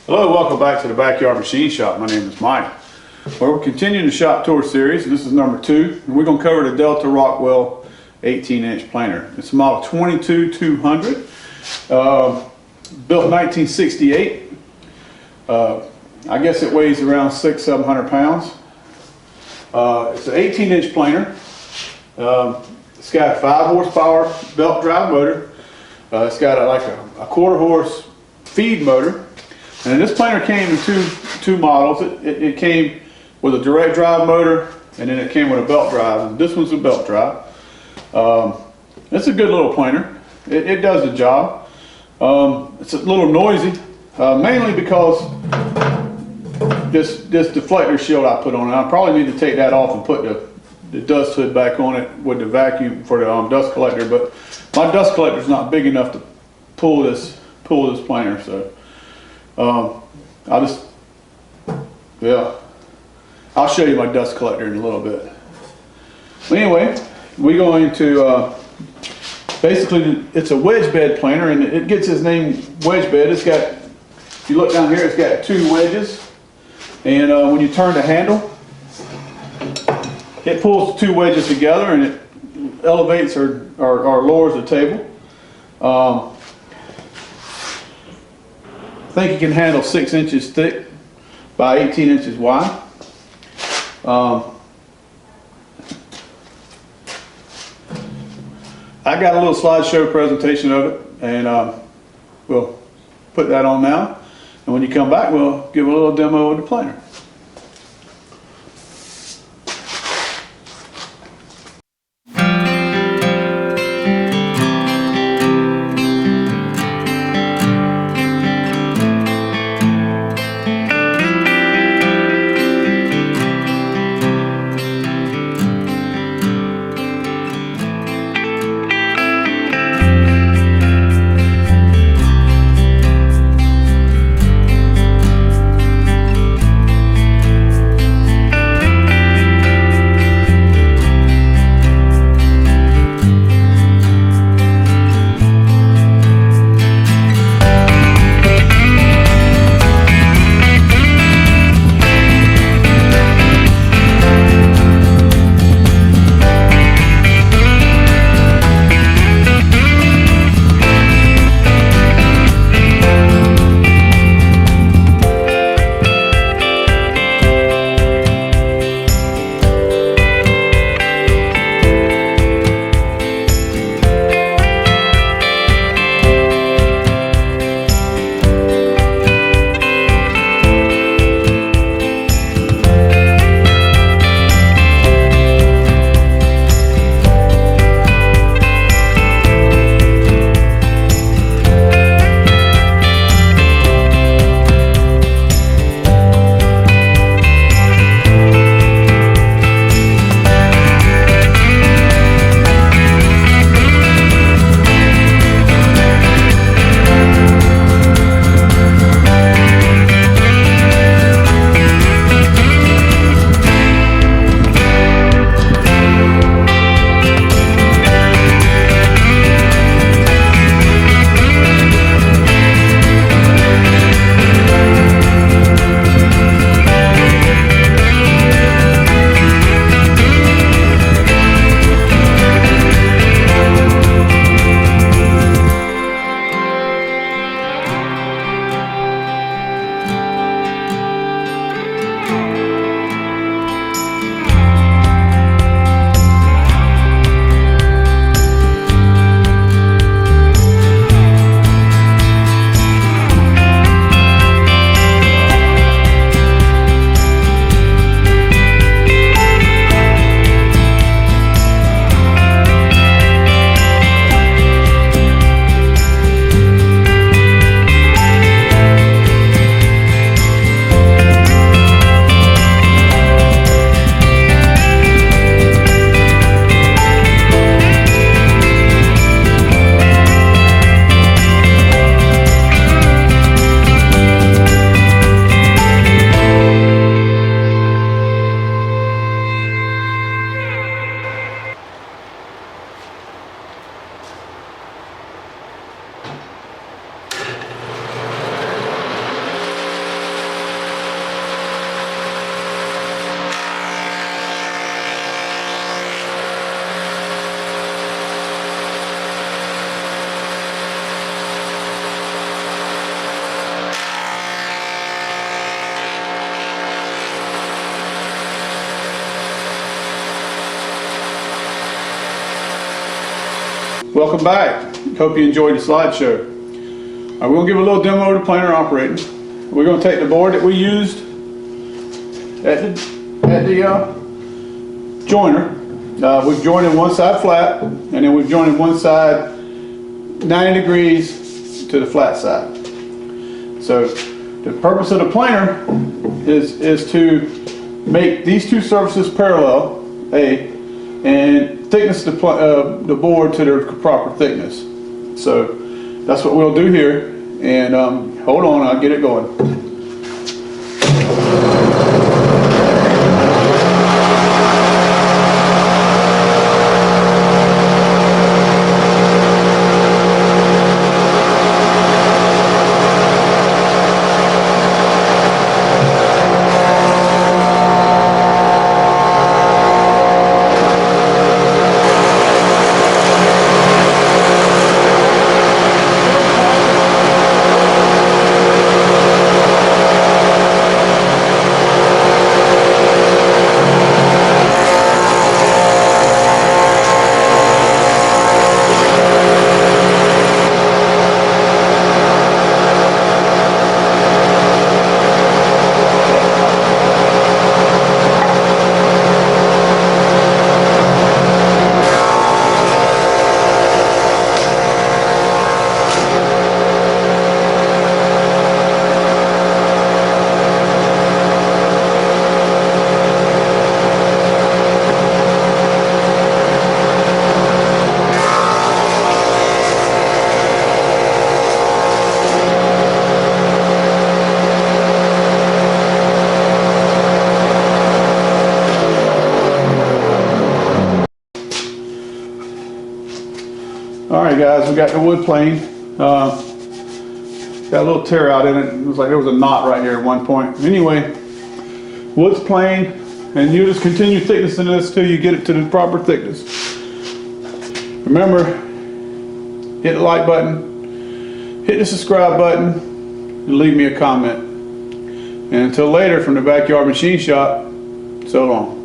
Hello, welcome back to the Backyard Machine Shop. My name is Mike. Well, we're continuing the shop tour series. This is number 2. And we're going to cover the Delta Rockwell 18-inch planer. It's a model 22200, built in 1968. I guess it weighs around 600-700 pounds. It's an 18-inch planer. It's got a 5 horsepower belt drive motor. It's got like a quarter horse feed motor. And this planer came in two models. It came with a direct drive motor, and then it came with a belt drive. And this one's a belt drive. It's a good little planer. It does the job. It's a little noisy, mainly because this deflector shield I put on it. I probably need to take that off and put the dust hood back on it with the vacuum for the dust collector. But my dust collector is not big enough to pull this planer, so. I'll show you my dust collector in a little bit. But anyway, we're going to, basically it's a wedge bed planer, and it gets its name wedge bed. It's got, if you look down here, it's got 2 wedges. And when you turn the handle, it pulls the 2 wedges together and it elevates or lowers the table. I think it can handle 6 inches thick by 18 inches wide. I got a little slideshow presentation of it, and we'll put that on now. And when you come back, we'll give a little demo of the planer. Welcome back. Hope you enjoyed the slideshow. We're going to give a little demo of the planer operating. We're going to take the board that we used at the joiner. We've jointed one side flat, and then we've jointed one side 90 degrees to the flat side. So the purpose of the planer is to make these two surfaces parallel, and thickness the board to their proper thickness. So that's what we'll do here. And hold on, I'll get it going. Alright guys, we got the wood plane. Got a little tear out in it. It was like there was a knot right here at one point. Anyway, wood's plain, and you just continue thicknessing this till you get it to the proper thickness. Remember, hit the like button, hit the subscribe button, and leave me a comment. And until later, from the Backyard Machine Shop, so long.